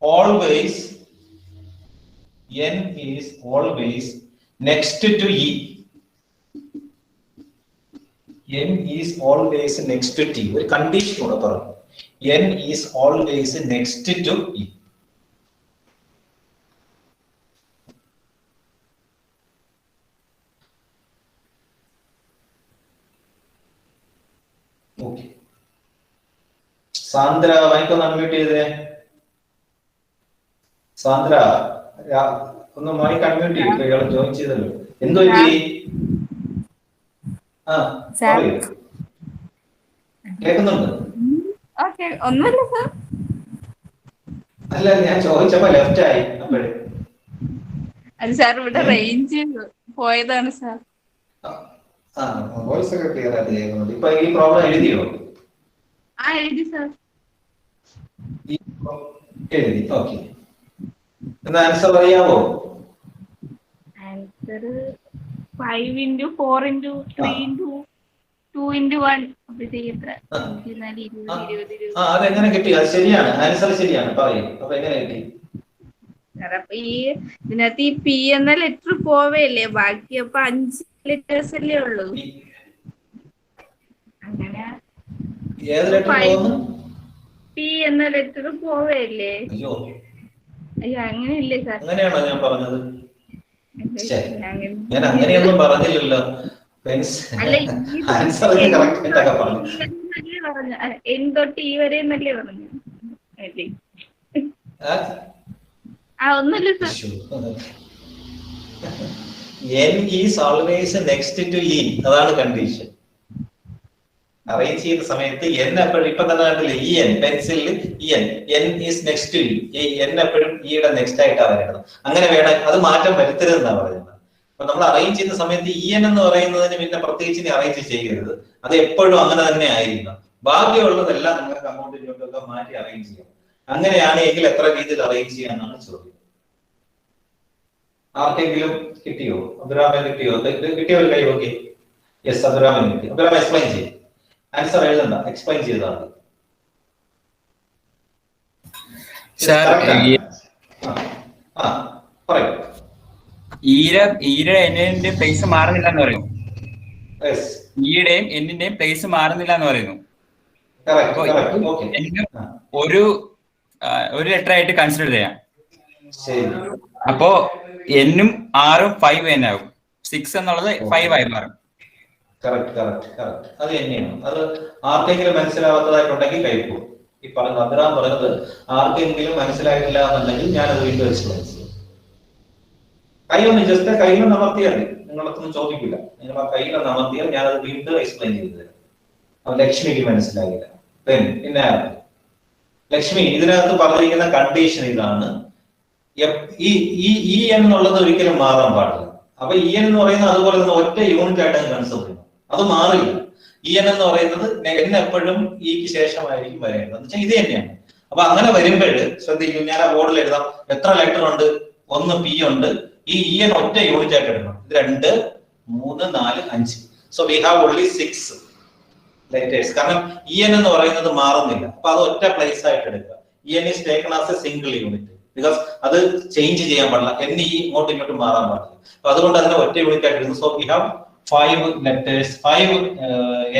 always next to E. N is always next to T. ഒരു condition കൂടെ പറഞ്ഞു. N is always next to E. Okay. Sandra മൈക്കൊന്ന് unmute ചെയ്തേ. സാന്ദ്ര ഒന്ന് mic unmute ചെയ്യും. ഇയാൾ join ചെയ്തല്ലോ. എന്തോ കേൾക്കുന്നുണ്ട്? അല്ല, ഞാൻ ചോദിച്ചപ്പോ ലെഫ്റ്റ് ആയി. അപ്പോഴേ സാർ ഇവിടെ റേഞ്ച് പോയതാണ് സാർ. വോയിസ് ഒക്കെ ക്ലിയർ ആയിട്ട് കേൾക്കുന്നുണ്ട്. ഇപ്പൊ ഈ പ്രോബ്ലം എഴുതിയോ? എഴുതി സാർ. എഴുതി. ഓക്കെ. എന്നാ ആൻസർ അറിയാവോ? Answer 5 into 4 into 3 into 2 into 1. അതെങ്ങനെ കിട്ടി? അത് ശരിയാണ്, ആൻസർ ശരിയാണ്. പറയും. അപ്പൊ എങ്ങനെ കിട്ടി? അപ്പൊ ഈ ഇതിനകത്ത് ഈ പി എന്ന ലെറ്റർ പോവല്ലേ, ബാക്കി അപ്പൊ 5 ലെറ്റേഴ്സ് അല്ലേ ഉള്ളൂ. അങ്ങനെ പി എന്ന ലെറ്റർ പോവല്ലേ? അയ്യോ, അങ്ങനെയല്ലേ സാർ? അങ്ങനെയാണോ ഞാൻ പറഞ്ഞത്? ഞാൻ അങ്ങനെയൊന്നും പറഞ്ഞില്ലല്ലോ. എൻ തൊട്ട് ഈ വരെ എന്നല്ലേ പറഞ്ഞു? ഒന്നുമില്ല sir. N is always next to E. അതാണ് കണ്ടീഷൻ. അറേഞ്ച് ചെയ്യുന്ന സമയത്ത് N എപ്പോഴും ഇപ്പൊ തന്നെ കണ്ടില്ലേ, EN പെൻസിലിൽ N is next to E. N എപ്പോഴും ഇയുടെ നെക്സ്റ്റ് ആയിട്ടാണ് വരേണ്ടത്. അങ്ങനെ വേണം, അത് മാറ്റം വരുത്തരുതെന്നാണ് പറയുന്നത്. അപ്പൊ നമ്മൾ അറേഞ്ച് ചെയ്യുന്ന സമയത്ത് EN എന്ന് പറയുന്നതിന് പിന്നെ പ്രത്യേകിച്ച് അറേഞ്ച് ചെയ്യരുത്. അത് എപ്പോഴും അങ്ങനെ തന്നെ ആയിരിക്കണം. ബാക്കിയുള്ളതെല്ലാം നിങ്ങൾക്ക് അങ്ങോട്ടും ഇങ്ങോട്ടൊക്കെ മാറ്റി അറേഞ്ച് ചെയ്യാം. അങ്ങനെയാണെങ്കിൽ എത്ര രീതിയിൽ അറേഞ്ച് ചെയ്യാനാണ് ചോദ്യം. ആർക്കെങ്കിലും കിട്ടിയോ? അബ്ദുറഹ്മാൻ കിട്ടിയോ? കിട്ടിയോ? കൈ ഓക്കെ. യെസ്, അബ്ദുറഹ്മാൻ കിട്ടി. അബ്ദുറഹ്മാൻ എക്സ്പ്ലെയിൻ ചെയ്യും. ആൻസർ എഴുതണ്ട, എക്സ്പ്ലെയിൻ ചെയ്താൽ മതി. ഈയുടെ എന്നിന്റെ പ്ലേസ് മാറുന്നില്ല എന്ന് പറയുന്നു. ഈയുടെയും എന്നിന്റെയും പ്ലേസ് മാറുന്നില്ല എന്ന് പറയുന്നു. ഒരു ലെറ്റർ ആയിട്ട് കൺസിഡർ ചെയ്യാം. അപ്പോ എന്നും 6ഉം 5 തന്നെ ആകും. 6 എന്നുള്ളത് 5 ആയി മാറും. അത് തന്നെയാണ്. അത് ആർക്കെങ്കിലും മനസ്സിലാവാത്തതായിട്ടുണ്ടെങ്കിൽ കഴിക്കും. ഈ പറഞ്ഞ അബ്ദുറഹ്മാൻ പറഞ്ഞത് ആർക്കെങ്കിലും മനസ്സിലായിട്ടില്ല എന്നുണ്ടെങ്കിൽ ഞാനത് വീണ്ടും എക്സ്പ്ലെയിൻ ചെയ്യും. കൈയൊന്ന് അമർത്തിയാൽ മതി, നിങ്ങളൊന്നും ചോദിക്കില്ല. നിങ്ങൾ ആ കൈയിലൊന്ന് അമർത്തിയാൽ ഞാനത് വീണ്ടും എക്സ്പ്ലെയിൻ ചെയ്തു തരാം. അത് ലക്ഷ്മിക്ക് മനസ്സിലാകില്ല. പിന്നെ ലക്ഷ്മി, ഇതിനകത്ത് പറഞ്ഞിരിക്കുന്ന കണ്ടീഷൻ ഇതാണ്. ഈ എന്നുള്ളത് ഒരിക്കലും മാറാൻ പാടില്ല. അപ്പൊ ഇ എൻ എന്ന് പറയുന്നത് അതുപോലെ തന്നെ ഒറ്റ യൂണിറ്റ് ആയിട്ട് കൺസിഡർ ചെയ്യണം. അത് മാറില്ല. ഇ എൻ എന്ന് പറയുന്നത് എൻ എപ്പോഴും ഇക്ക് ശേഷമായിരിക്കും വരേണ്ടത്. എന്ന് വെച്ചാൽ ഇത് തന്നെയാണ്. അപ്പൊ അങ്ങനെ വരുമ്പോൾ ശ്രദ്ധിക്കും, ഞാൻ ആ ബോർഡിൽ എഴുതാം. എത്ര ലെറ്റർ ഉണ്ട്? 1 പി ഉണ്ട്. ഈ ഇ എൻ ഒറ്റ യൂണിറ്റ് ആയിട്ട് എടുക്കണം. ഇത് 2, 3, 4, 5. So we have only 6 letters. കാരണം ഇ എൻ എന്ന് പറയുന്നത് മാറുന്നില്ല. അപ്പൊ അത് ഒറ്റ പ്ലേസ് ആയിട്ട് എടുക്കുക. E N is taken as A single unit. Because അത് ചേഞ്ച് ചെയ്യാൻ പാടില്ല. ഇ ഇങ്ങോട്ടും ഇങ്ങോട്ടും മാറാൻ പാടില്ല. അപ്പൊ അതുകൊണ്ട് അതിനെ ഒറ്റ യൂണിറ്റ് ആയിട്ട് എടുക്കുന്നു. So we have 5 letters. 5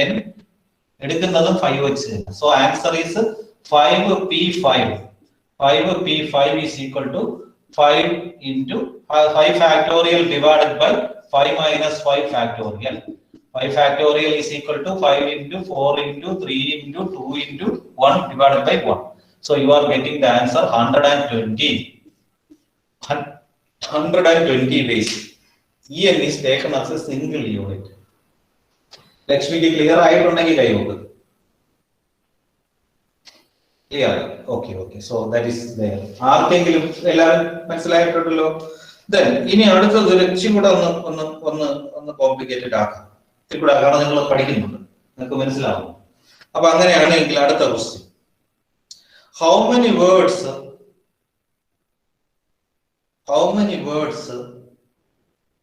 N എടുക്കുന്നതും 5 വെച്ച്. So answer is 5P5. 5P5 is equal to 5 into 5 factorial divided by 5 minus 5 factorial. 5 factorial is equal to 5 into 4 into 3 into 2 into 1 divided by 1. So you are getting the answer 120. 120 ways. En is taken as a single unit. ലക്ഷ്മിക്ക് clear ആയിട്ടുണ്ടെങ്കിൽ കൈവക്ക്. Clear? Okay okay. So that is there. ആർക്കെങ്കിലും എല്ലാവരും മനസ്സിലായിട്ടുണ്ടല്ലോ? Then ഇനി അടുത്തത് ലക്ഷ്യം കൂടെ ഒന്ന് ഒന്ന് ഒന്ന് ഒന്ന് കോംപ്ലിക്കേറ്റഡ് ആക്കാം. ഇത്തിരി കൂടെ കാരണം നിങ്ങൾ പഠിക്കുന്നുണ്ട്, നിങ്ങൾക്ക് മനസ്സിലാവും. അപ്പൊ അങ്ങനെയാണെങ്കിൽ അടുത്ത question, how many words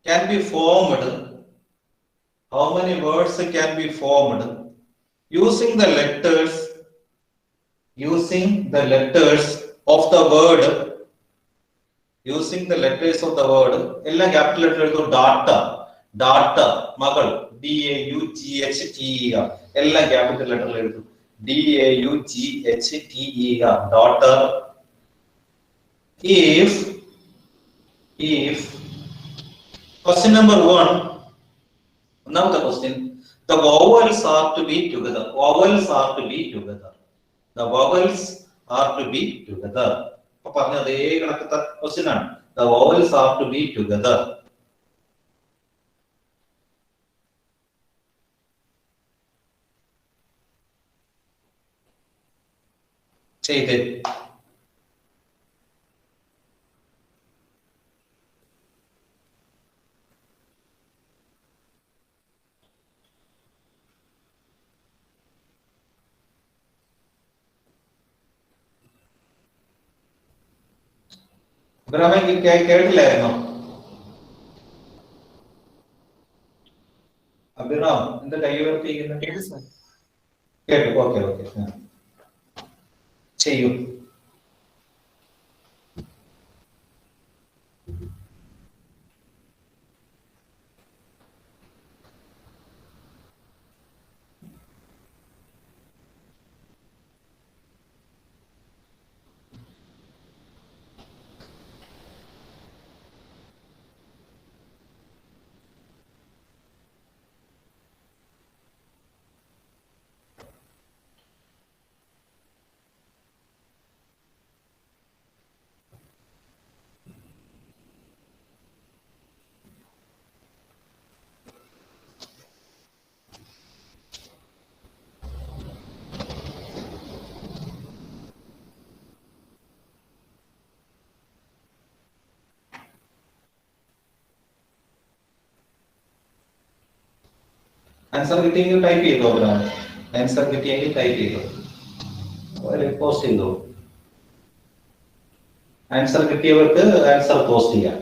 can be formed using the letters of the word എല്ലാം ക്യാപിറ്റൽ ലെറ്റർ എഴുതും. ഡാറ്റ മകൾ DAUGHTER എല്ലാം ക്യാപിറ്റൽ ലെറ്ററിൽ എഴുതും. DAUGHTER daughter. If question number 1, ഒന്നാമത്തെ question, the vowels are to be together. അപ്പൊ പറഞ്ഞ അതേ കണക്കത്തെ ക്വസ്റ്റ്യൻ ആണ്. The vowels are to be together. ചെയ്തേ. കേട്ടില്ലായിരുന്നോ? അഭിറാം എന്താ കൈ ഉയർത്തിയിരിക്കുന്നത്? കേട്ടു. ഓക്കെ ഓക്കെ, ചെയ്യൂ. ആൻസർ കിട്ടിയെങ്കിൽ ടൈപ്പ് ചെയ്തോ. ആൻസർ കിട്ടിയെങ്കിൽ ടൈപ്പ് ചെയ്തോ, പോസ്റ്റ് ചെയ്തോ. ആൻസർ കിട്ടിയവർക്ക് ആൻസർ പോസ്റ്റ് ചെയ്യാം.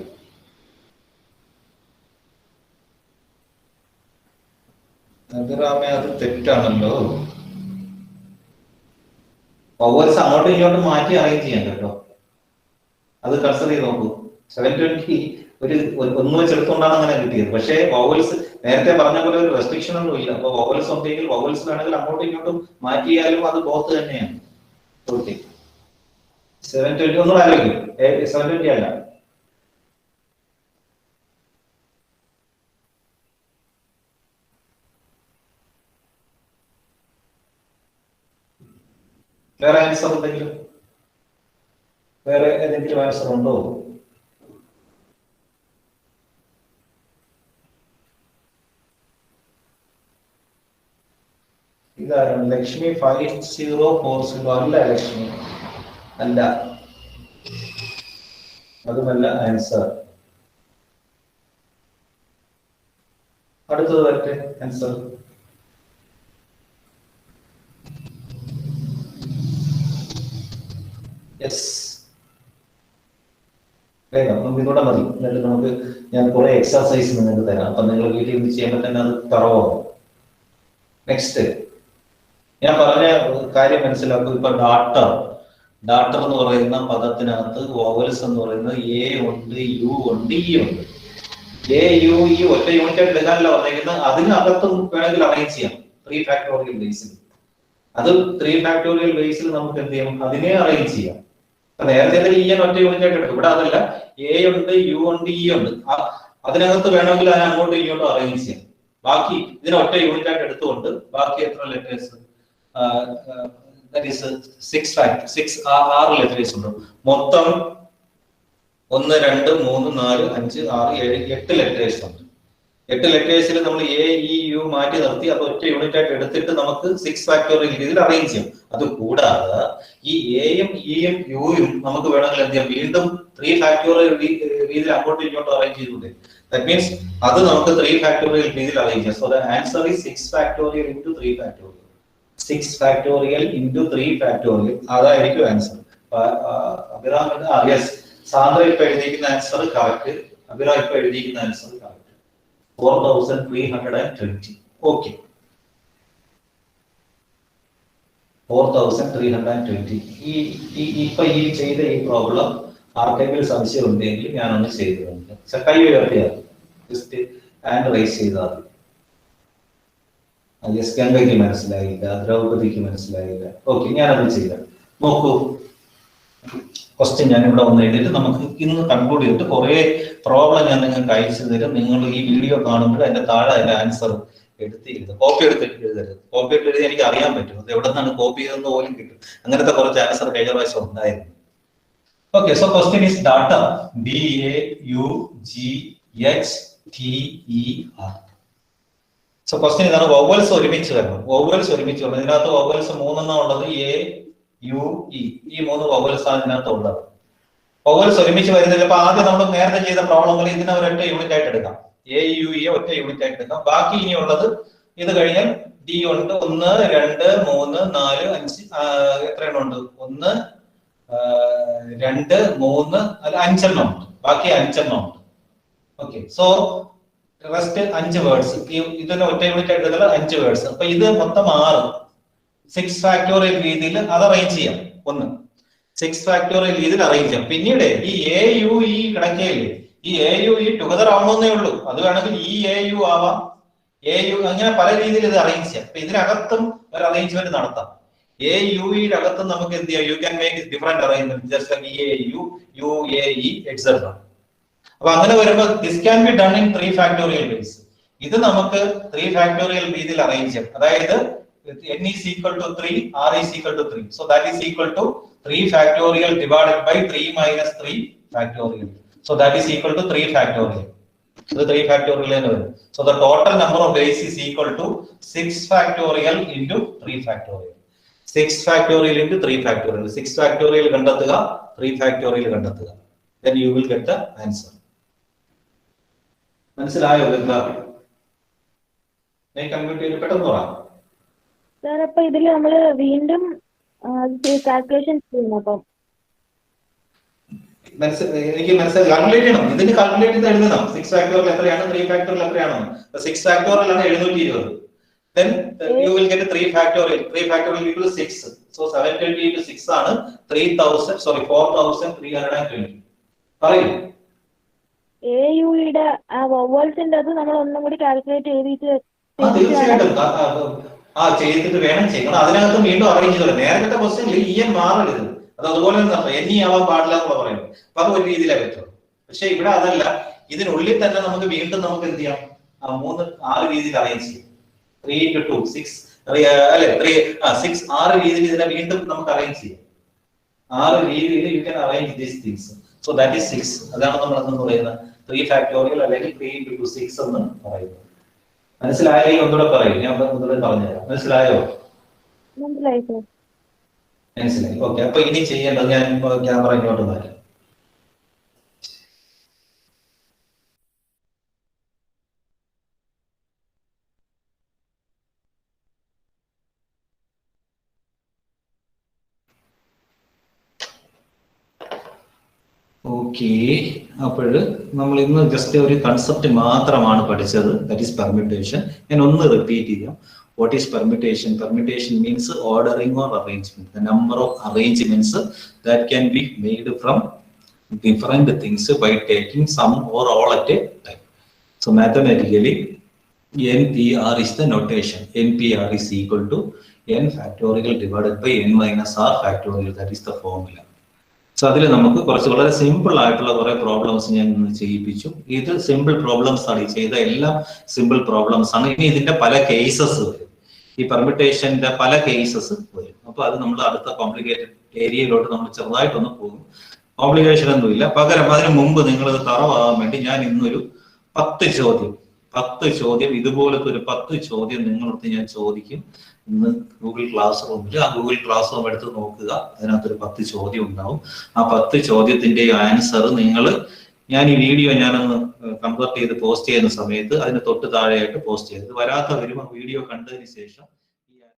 അഭിറാമേ അത് തെറ്റാണല്ലോ. വവൽസ് അങ്ങോട്ടും ഇങ്ങോട്ടും മാറ്റി അറേഞ്ച് ചെയ്യാം കേട്ടോ. അത് കൺസിഡർ ചെയ്ത് നോക്കൂ. 720 ഒന്ന് വെച്ചെടുത്തോണ്ടാണ് അങ്ങനെ കിട്ടിയത്. പക്ഷേ വവൽസ് നേരത്തെ പറഞ്ഞ പോലെ ഒരു റെസ്ട്രിക്ഷൻ ഒന്നും ഇല്ല. അപ്പൊ വവൽസ് ഉണ്ടെങ്കിൽ വവൽസ് വേണമെങ്കിൽ അങ്ങോട്ടും ഇങ്ങോട്ടും മാറ്റിയാലും അത് ബോത്ത് തന്നെയാണ്. 720 ഒന്നും ആലോചിക്കും. 720 അല്ല. വേറെ ആൻസർ ഉണ്ടെങ്കിലും, വേറെ ഏതെങ്കിലും ആൻസർ ഉണ്ടോ? ഇതാരാണ്? ലക്ഷ്മി 5040 അല്ല. ലക്ഷ്മി അല്ല, അതുമല്ല ആൻസർ. അടുത്തത് വരട്ടെ ആൻസർ. യെസ്, നമുക്ക് ഇതോടെ മതി. എന്നിട്ട് നമുക്ക് ഞാൻ കുറെ എക്സർസൈസ് നിങ്ങൾക്ക് തരാം. അപ്പൊ നിങ്ങൾ വീട്ടിൽ നിന്ന് ചെയ്യുമ്പോൾ തന്നെ അത് തറവാകും. നെക്സ്റ്റ് ഞാൻ പറഞ്ഞ കാര്യം മനസ്സിലാക്കും. ഇപ്പൊ ഡാറ്റർ എന്ന് പറയുന്ന പദത്തിനകത്ത് വോവൽസ് എന്ന് പറയുന്നത് എ ഉണ്ട്, യു ഉണ്ട്, ഇ ഉണ്ട്. എ യു ഇ ഒറ്റ യൂണിറ്റ് ആയിട്ട് എടുക്കാനല്ല പറഞ്ഞിരിക്കുന്നത്. അതിനകത്തും വേണമെങ്കിൽ അറേഞ്ച് ചെയ്യാം 3 ഫാക്ടോറിയൽ ബേസിൽ. അത് 3 ഫാക്ടോറിയൽ ബേസിൽ നമുക്ക് എന്ത് ചെയ്യാം? അതിനെ അറേഞ്ച് ചെയ്യാം. നേരത്തെ ഇ ഒറ്റ യൂണിറ്റ് ആയിട്ട് എടുക്കും. ഇവിടെ അതല്ല, എ ഉണ്ട്, യു ഉണ്ട്, ഇ ഉണ്ട്. അതിനകത്ത് വേണമെങ്കിൽ അതിനെ അങ്ങോട്ടും ഇങ്ങോട്ടും അറേഞ്ച് ചെയ്യാം. ബാക്കി ഇതിനെ ഒറ്റ യൂണിറ്റ് ആയിട്ട് എടുത്തുകൊണ്ട് ബാക്കി എത്ര ലെറ്റേഴ്സ്? 6 ലെറ്റേഴ്സ് ഉണ്ട്. മൊത്തം 1 2 3 4 5 6 7 8 ലെറ്റേഴ്സ് ഉണ്ട്. 8 ലെറ്റേഴ്സിൽ നമ്മൾ എ ഇ യു മാറ്റി നിർത്തി അത് ഒറ്റ യൂണിറ്റ് ആയിട്ട് എടുത്തിട്ട് നമുക്ക് 6 ഫാക്ടോറിയൽ രീതിയിൽ അറേഞ്ച് ചെയ്യാം. അത് കൂടാതെ ഈ എയും ഇയും യുയും നമുക്ക് വേണമെങ്കിൽ എന്ത് ചെയ്യാം, വീണ്ടും 3 ഫാക്ടോറിയൽ രീതിയിൽ അങ്ങോട്ടും ഇങ്ങോട്ടും അറേഞ്ച് ചെയ്തൂടെ. ദാറ്റ് മീൻസ് അത് നമുക്ക് 3 ഫാക്ടോറിയൽ രീതിയിൽ അറേഞ്ച് ചെയ്യാം. So the answer is 6 factorial into 3 factorial. 6 factorial into 3 factorial അതായിരിക്കും ആൻസർ. യെസ്, സാന്ദ്ര ഇപ്പൊ എഴുതിയിരിക്കുന്ന ആൻസർ കറക്റ്റ്. അഭിറ ഇപ്പൊ എഴുതിയിരിക്കുന്ന ആൻസർ കറക്റ്റ്. 4320. ഓക്കെ, 4320. ഇപ്പൊ ഈ ചെയ്ത ഈ പ്രോബ്ലം ആർക്കെങ്കിലും സംശയം ഉണ്ടെങ്കിൽ ഞാനൊന്ന് ചെയ്തിട്ടുണ്ട്. കൈ ഉയർത്തിയാൽ ജസ്റ്റ് ഹാൻഡ് റൈസ് ചെയ്താൽ മതി. ഗംഗയ്ക്ക് മനസ്സിലായില്ല, ദ്രൗപദിക്ക് മനസ്സിലായില്ല. ഓക്കെ, ഞാനത് ചെയ്യാം. നോക്കൂ, ക്വസ്റ്റ്യൻ ഞാൻ ഇവിടെ വന്ന് എഴുതിയിട്ട് നമുക്ക് ഇന്ന് കൺക്ലൂഡ് ചെയ്തിട്ട് കുറെ പ്രോബ്ലം ഞാൻ നിങ്ങൾക്ക് അയച്ചു തരും. നിങ്ങൾ ഈ വീഡിയോ കാണുമ്പോൾ അതിന്റെ താഴെ അതിന്റെ ആൻസർ എടുത്ത് എഴുതുക. കോപ്പി എടുത്തിട്ട് എഴുതരുത്. കോപ്പി എടുത്ത് എഴുതി എനിക്ക് അറിയാൻ പറ്റും അത് എവിടെ നിന്നാണ് കോപ്പി ചെയ്തെന്ന് പോലും കിട്ടും. അങ്ങനത്തെ കുറച്ച് ആൻസർ കഴിഞ്ഞ പ്രാവശ്യം ഉണ്ടായിരുന്നു. Okay, so question is data DAUGHTER. So question ഇതാണ്, വവൽസ് ഒരുമിച്ച് വരണം. വവൽസ് ഒരുമിച്ച് വരണം. ഇതിനകത്ത് വവൽസ് 3 ഉള്ളത്. A, U, E. ഈ 3 വവൽസ് ആണ് ഇതിനകത്ത് ഉള്ളത്. വവൽസ് ഒരുമിച്ച് വരുന്നില്ല. അപ്പൊ ആദ്യം നമ്മൾ നേരത്തെ ചെയ്ത പ്രോബ്ലങ്ങൾ ഇതിനെ ഒരൊറ്റ യൂണിറ്റ് ആയിട്ട് എടുക്കാം. A, U, E ഒറ്റ യൂണിറ്റ് ആയിട്ട് എടുക്കാം. ബാക്കി ഇനിയുള്ളത് ഇത് കഴിഞ്ഞാൽ D ഉണ്ട്. 1, 2, 3, 4, 5 എത്ര എണ്ണം ഉണ്ട്? 1, 2, 3 അല്ല 5 എണ്ണം ഉണ്ട്. ബാക്കി 5 എണ്ണം ഉണ്ട്. Okay, so rest 5 words. ഇതിനെ ഒറ്റ യൂണിറ്റ് ആയിട്ട് എടുത്താൽ 5 വേർഡ്സ്. അപ്പൊ ഇത് മൊത്തം 6. 6 ഫാക്ടോറിയൽ രീതിയിൽ അത് അറേഞ്ച് ചെയ്യാം. 6 ഫാക്ടോറിയൽ രീതിയിൽ അറേഞ്ച് ചെയ്യാം. പിന്നീട് ഈ എ യു ഇ കിടക്കയില്ലേ, ഈ എ യു ഇ ടുഗദർ ആവണമെന്നേ ഉള്ളൂ. അത് വേണമെങ്കിൽ ഈ എ യു ആവാം, എ യു, അങ്ങനെ പല രീതിയിൽ ഇത് അറേഞ്ച് ചെയ്യാം. അപ്പൊ ഇതിനകത്തും ഒരു അറേഞ്ച്മെന്റ് നടത്താം. എ യു ഇയുടെ അകത്തും നമുക്ക് എന്ത് ചെയ്യാം, you can make different arrangement just like A U, U A E etcetera. അപ്പൊ അങ്ങനെ വരുമ്പോൾ this can be done in 3 factorial base. ഇത് നമുക്ക് 3 ഫാക്ടോറിയൽ രീതിയിൽ അറേഞ്ച് ചെയ്യാം. അതായത് n is equal to 3, r is equal to 3. So that is equal to 3 factorial divided by 3 minus 3 factorial. So that is equal to 3 factorial. So 3 factorial എന്ന് വരും. So the total number of days is equal to 6 factorial into 3 factorial. 6 factorial into 3 factorial. 6 factorial കണ്ടെത്തുക, 3 factorial കണ്ടെത്തുക. Then you will get the answer. മനസ്സിലായോ? ഞാൻ computer ചെയ്ത് പെട്ടെന്ന് പറയാം. Sir, അപ്പൊ ഇതിൽ നമ്മള് വീണ്ടും കാൽക്കുലേഷൻ ചെയ്യണം. അപ്പം എനിക്ക് മനസ്സിലായി, കാൽക്കുലേറ്റ് ചെയ്യണം. ഇതിന് കാൽക്കുലേറ്റ് ചെയ്ത് എഴുതണം. 6 ഫാക്ടോറിയൽ എത്രയാണ്, 3 ഫാക്ടോറിയൽ എത്രയാണ്. 6 ഫാക്ടോറിയൽ ആണ് 720. Then you will get 3 factorial. 3 factorial equals 6. So 720 into 6 ആണ് 4320. പറയൂ. AUയുടെ വവൽസിന്റെ അത് നമ്മൾ ഒന്നും കൂടി കാൽക്കുലേറ്റ് ചെയ്തിട്ട് തീർച്ചയായിട്ടും ചെയ്തിട്ട് വേണം ചെയ്യണം. അതിനകത്ത് വീണ്ടും അറേഞ്ച് ചെയ്തത്. നേരത്തെ ക്വസ്റ്റ്യനിൽ EN മാറരുത്. അത് അതുപോലെ തന്നെ NE ആവാൻ പാടില്ല എന്നുള്ള പറയുന്നത്. അപ്പൊ അത് ഒരു രീതിയിലേ പറ്റുള്ളൂ. പക്ഷെ ഇവിടെ അതല്ല. ഇതിനുള്ളിൽ തന്നെ നമുക്ക് വീണ്ടും നമുക്ക് എന്ത് ചെയ്യാം, 6 രീതിയിൽ അറേഞ്ച് ചെയ്യാം. 3 into 2 6 അല്ലെ 6 6 രീതിയിൽ ഇതിനെ വീണ്ടും നമുക്ക് അറേഞ്ച് ചെയ്യാം. 6 രീതിയിൽ you can arrange these things. So that is 6. അതാണ് നമ്മൾ എന്ന് പറയുന്നത് 3 ഫാക്ടോറിയൽ അല്ലെങ്കിൽ 3 into 6 എന്ന് പറയുന്നത്. മനസ്സിലായോ? ഒന്നുകൂടെ പറയും, ഞാൻ ഒന്നുകൂടെ പറഞ്ഞുതരാം. മനസ്സിലായോ? മനസ്സിലായി. ഓക്കെ, അപ്പൊ ഇനി ചെയ്യേണ്ടത് ഞാൻ ക്യാമറ ഇങ്ങോട്ട് മാറ്റാം. ഓക്കെ, അപ്പോൾ നമ്മൾ ഇന്ന് ജസ്റ്റ് ഒരു കൺസെപ്റ്റ് മാത്രമാണ് പഠിച്ചത്. That is permutation. ഞാൻ ഒന്ന് റിപ്പീറ്റ് ചെയ്യാം. What is permutation? Permutation means ordering or arrangement. The number of arrangements that can be made from different things by taking some or all at a time. So mathematically, NPR is the notation. NPR is equal to n factorial divided by n minus r factorial. That is the formula. So അതിൽ നമുക്ക് കുറച്ച് വളരെ simple ആയിട്ടുള്ള കുറെ problems ഞാൻ ചെയ്യിപ്പിച്ചു. ഇത് simple problems ആണ്. ഈ ചെയ്ത എല്ലാം സിമ്പിൾ പ്രോബ്ലംസ് ആണ്. ഇനി ഇതിന്റെ പല കേസസ് വരും. ഈ പെർമ്യൂട്ടേഷന്റെ പല കേസസ് വരും. അപ്പൊ അത് നമ്മൾ അടുത്ത കോംപ്ലിക്കേറ്റഡ് ഏരിയയിലോട്ട് നമ്മൾ ചെറുതായിട്ടൊന്ന് പോകും. കോംപ്ലിക്കേഷൻ ഒന്നുമില്ല. പകരം അതിന് മുമ്പ് നിങ്ങൾ തറവാകാൻ വേണ്ടി ഞാൻ ഇന്നൊരു 10 ചോദ്യം 10 ചോദ്യം, ഇതുപോലത്തെ ഒരു 10 ചോദ്യം നിങ്ങളടുത്ത് ഞാൻ ചോദിക്കും ഇന്ന് ഗൂഗിൾ ക്ലാസ് റൂമിൽ. ആ ഗൂഗിൾ ക്ലാസ് റൂം എടുത്ത് നോക്കുക, അതിനകത്തൊരു 10 ചോദ്യം ഉണ്ടാവും. ആ 10 ചോദ്യത്തിന്റെ ആൻസർ നിങ്ങൾ, ഞാൻ ഈ വീഡിയോ ഞാനൊന്ന് കൺവേർട്ട് ചെയ്ത് പോസ്റ്റ് ചെയ്യുന്ന സമയത്ത് അതിന് തൊട്ട് താഴെയായിട്ട് പോസ്റ്റ് ചെയ്ത്, വരാത്ത വരുമ്പോൾ വീഡിയോ കണ്ടതിന് ശേഷം